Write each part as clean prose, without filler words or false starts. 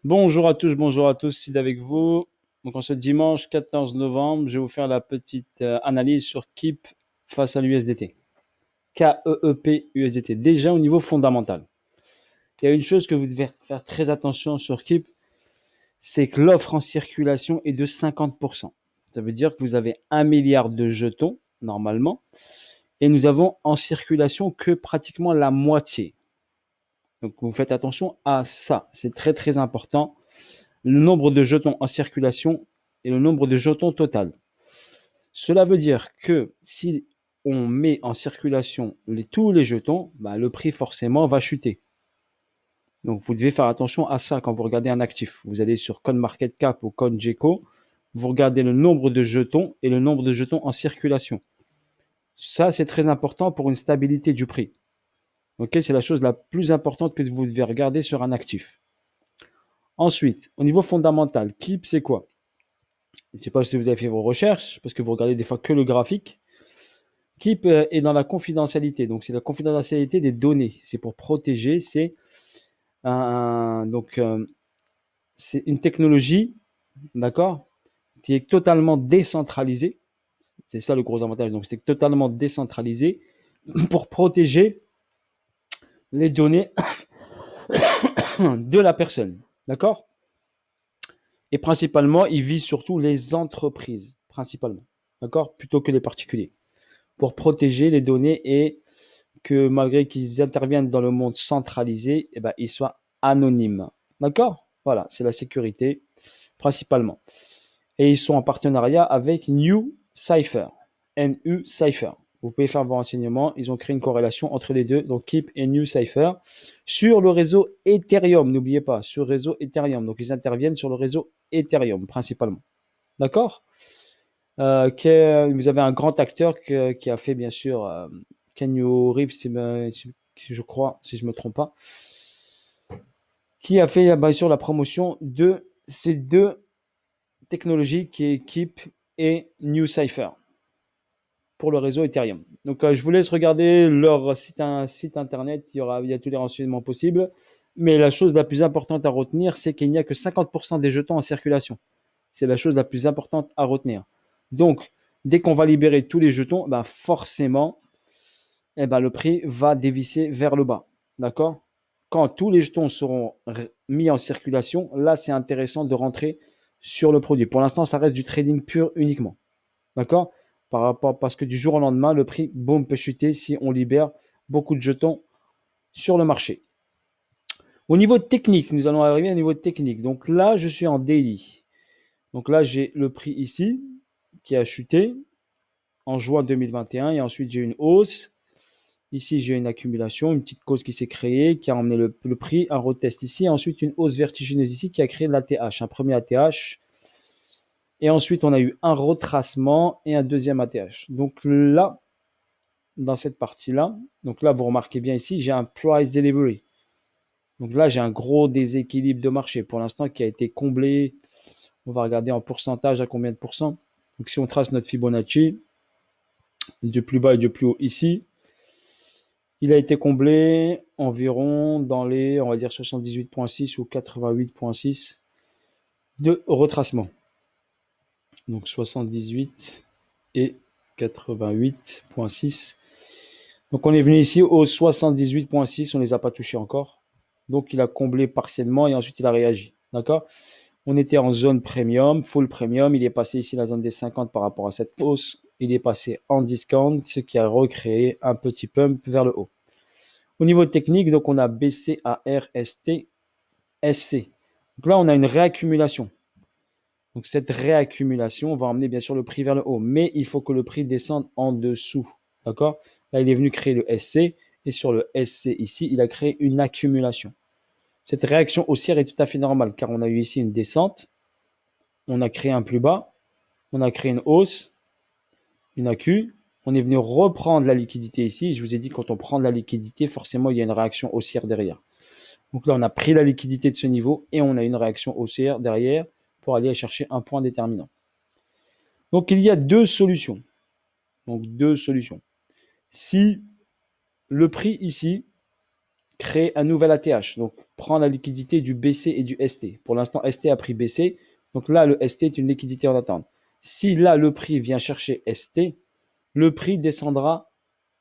Bonjour à tous, Sid avec vous. Donc en ce dimanche 14 novembre, je vais vous faire la petite analyse sur KEEP face à l'USDT. KEEP USDT. Déjà au niveau fondamental. Il y a une chose que vous devez faire très attention sur KEEP, c'est que l'offre en circulation est de 50%. Ça veut dire que vous avez 1 milliard de jetons, normalement, et nous avons en circulation que pratiquement la moitié. Donc vous faites attention à ça, c'est très très important. Le nombre de jetons en circulation et le nombre de jetons total. Cela veut dire que si on met en circulation tous les jetons, bah, le prix forcément va chuter. Donc vous devez faire attention à ça quand vous regardez un actif. Vous allez sur CoinMarketCap ou CoinGecko, vous regardez le nombre de jetons et le nombre de jetons en circulation. Ça, c'est très important pour une stabilité du prix. Okay, c'est la chose la plus importante que vous devez regarder sur un actif. Ensuite, au niveau fondamental, KEEP, c'est quoi? Je ne sais pas si vous avez fait vos recherches, parce que vous regardez des fois que le graphique. Keep est dans la confidentialité, donc c'est la confidentialité des données. C'est pour protéger, donc c'est une technologie, d'accord, qui est totalement décentralisée. C'est ça le gros avantage. Donc c'est totalement décentralisé pour protéger les données de la personne, d'accord. Et principalement, il vise surtout les entreprises, principalement, d'accord, plutôt que les particuliers, pour protéger les données et que malgré qu'ils interviennent dans le monde centralisé, eh ben, ils soient anonymes. D'accord. Voilà, c'est la sécurité principalement. Et ils sont en partenariat avec New Cypher. NU Cypher. Vous pouvez faire vos renseignements. Ils ont créé une corrélation entre les deux, donc Keep et New Cypher, sur le réseau Ethereum. N'oubliez pas, sur le réseau Ethereum. Donc ils interviennent sur le réseau Ethereum principalement. D'accord. Vous avez un grand acteur qui a fait bien sûr Kenny Reeves, je crois, si je me trompe pas, qui a fait bien sûr la promotion de ces deux technologies qui est Keep et New Cypher pour le réseau Ethereum. Donc je vous laisse regarder leur site internet, il y a tous les renseignements possibles. Mais la chose la plus importante à retenir, c'est qu'il n'y a que 50% des jetons en circulation. C'est la chose la plus importante à retenir. Donc, dès qu'on va libérer tous les jetons, ben forcément, le prix va dévisser vers le bas. D'accord. Quand tous les jetons seront mis en circulation, là, c'est intéressant de rentrer sur le produit. Pour l'instant, ça reste du trading pur uniquement. D'accord. Parce que du jour au lendemain, le prix, boum, peut chuter si on libère beaucoup de jetons sur le marché. Au niveau technique, nous allons arriver au niveau technique. Donc là, je suis en daily. Donc là, j'ai le prix ici qui a chuté en juin 2021 et ensuite j'ai une hausse. Ici, j'ai une accumulation, une petite cause qui s'est créée, qui a emmené le prix, un retest ici, ensuite une hausse vertigineuse ici qui a créé l'ATH, un premier ATH. Et ensuite, on a eu un retracement et un deuxième ATH. Donc là, dans cette partie-là, donc là, vous remarquez bien ici, j'ai un price delivery. Donc là, j'ai un gros déséquilibre de marché pour l'instant qui a été comblé. On va regarder en pourcentage à combien de pourcents. Donc si on trace notre Fibonacci, du plus bas et du plus haut ici, il a été comblé environ dans les, on va dire 78,6 ou 88,6 de retracement. Donc 78 et 88,6. Donc on est venu ici au 78,6, on ne les a pas touchés encore. Donc il a comblé partiellement et ensuite il a réagi. D'accord. On était en zone premium, full premium. Il est passé ici la zone des 50 par rapport à cette hausse. Il est passé en discount, ce qui a recréé un petit pump vers le haut. Au niveau technique, donc on a baissé à RST, SC. Donc là, on a une réaccumulation. Donc cette réaccumulation va emmener bien sûr le prix vers le haut, mais il faut que le prix descende en dessous. D'accord. Là, il est venu créer le SC et sur le SC ici, il a créé une accumulation. Cette réaction haussière est tout à fait normale car on a eu ici une descente, on a créé un plus bas, on a créé une hausse, une accu, on est venu reprendre la liquidité ici. Je vous ai dit, quand on prend de la liquidité, forcément, il y a une réaction haussière derrière. Donc là, on a pris la liquidité de ce niveau et on a une réaction haussière derrière pour aller chercher un point déterminant. Donc, il y a deux solutions. Donc, deux solutions. Si le prix ici créer un nouvel ATH. Donc, prendre la liquidité du BC et du ST. Pour l'instant, ST a pris BC. Donc là, le ST est une liquidité en attente. Si là, le prix vient chercher ST, le prix descendra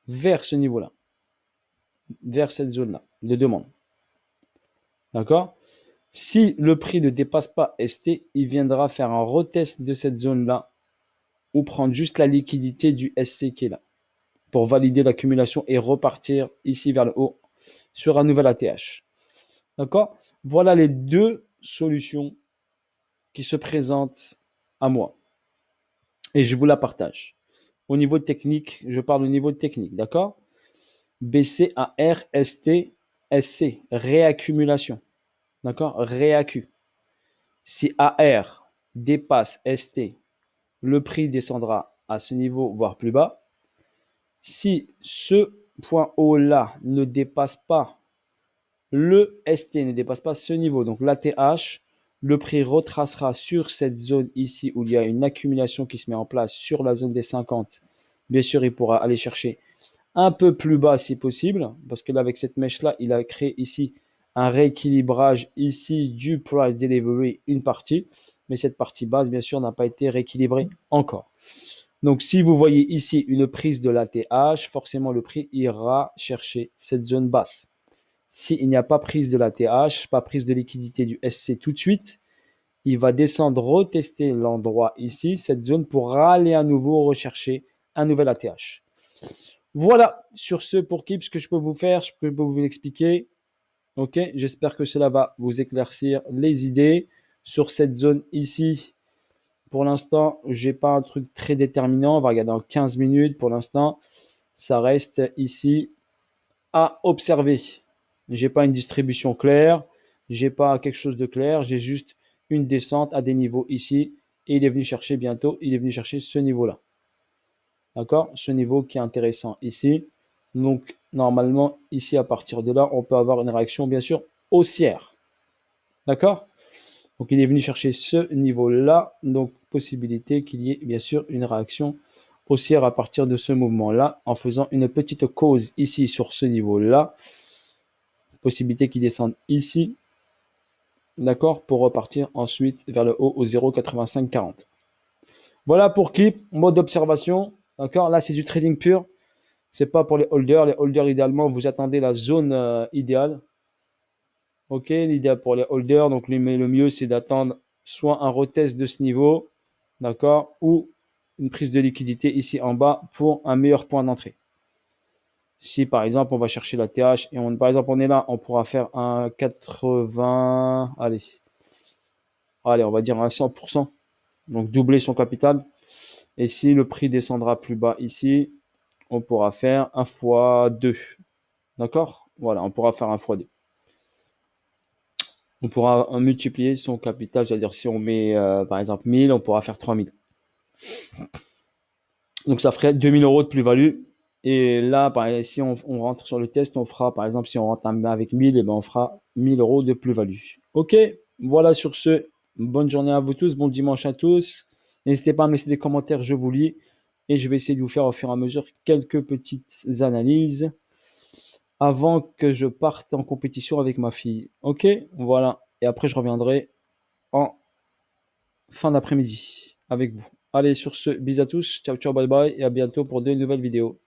vers ce niveau-là, vers cette zone-là de demande. D'accord? Si le prix ne dépasse pas ST, il viendra faire un retest de cette zone-là ou prendre juste la liquidité du SC qui est là pour valider l'accumulation et repartir ici vers le haut sur un nouvel ATH. D'accord? Voilà les deux solutions qui se présentent à moi et je vous la partage. Au niveau technique, je parle au niveau technique, d'accord? BCAR, ST, SC, réaccumulation, d'accord? Réaccu. Si AR dépasse ST, le prix descendra à ce niveau, voire plus bas. Si ce point haut-là ne dépasse pas, le ST ne dépasse pas ce niveau, donc l'ATH, le prix retracera sur cette zone ici où il y a une accumulation qui se met en place sur la zone des 50. Bien sûr, il pourra aller chercher un peu plus bas si possible, parce que là, avec cette mèche-là, il a créé ici un rééquilibrage ici du price delivery, une partie, mais cette partie basse, bien sûr, n'a pas été rééquilibrée encore. Donc, si vous voyez ici une prise de l'ATH, forcément, le prix ira chercher cette zone basse. S'il n'y a pas prise de l'ATH, pas prise de liquidité du SC tout de suite, il va descendre, retester l'endroit ici, cette zone, pour aller à nouveau rechercher un nouvel ATH. Voilà, sur ce, pour Kip, ce que je peux vous faire, je peux vous expliquer. Ok, j'espère que cela va vous éclaircir les idées sur cette zone ici. Pour l'instant, j'ai pas un truc très déterminant. On va regarder en 15 minutes. Pour l'instant, ça reste ici à observer. J'ai pas une distribution claire. J'ai pas quelque chose de clair. J'ai juste une descente à des niveaux ici. Et il est venu chercher bientôt. Il est venu chercher ce niveau-là. D'accord? Ce niveau qui est intéressant ici. Donc, normalement, ici, à partir de là, on peut avoir une réaction, bien sûr, haussière. D'accord? Donc, il est venu chercher ce niveau-là. Donc, possibilité qu'il y ait, bien sûr, une réaction haussière à partir de ce mouvement-là, en faisant une petite cause ici sur ce niveau-là. Possibilité qu'il descende ici. D'accord? Pour repartir ensuite vers le haut au 0,8540. Voilà pour Kip, mode d'observation. D'accord? Là, c'est du trading pur. C'est pas pour les holders. Les holders, idéalement, vous attendez la zone idéale. Ok, l'idéal pour les holders. Donc, le mieux, c'est d'attendre soit un retest de ce niveau, d'accord, ou une prise de liquidité ici en bas pour un meilleur point d'entrée. Si par exemple, on va chercher la TH et par exemple, on est là, on pourra faire un 80, allez, on va dire un 100%, donc doubler son capital. Et si le prix descendra plus bas ici, on pourra faire un fois 2. D'accord? Voilà, on pourra faire un fois 2. On pourra multiplier son capital, c'est-à-dire si on met par exemple 1000, on pourra faire 3000. Donc ça ferait 2000 euros de plus-value. Et là, si on rentre sur le test, on fera, par exemple, si on rentre avec 1000, et ben on fera 1000 euros de plus-value. Ok, voilà sur ce. Bonne journée à vous tous, bon dimanche à tous. N'hésitez pas à me laisser des commentaires, je vous lis. Et je vais essayer de vous faire au fur et à mesure quelques petites analyses avant que je parte en compétition avec ma fille. Ok, voilà. Et après, je reviendrai en fin d'après-midi avec vous. Allez, sur ce, bisous à tous, ciao ciao, bye bye et à bientôt pour de nouvelles vidéos.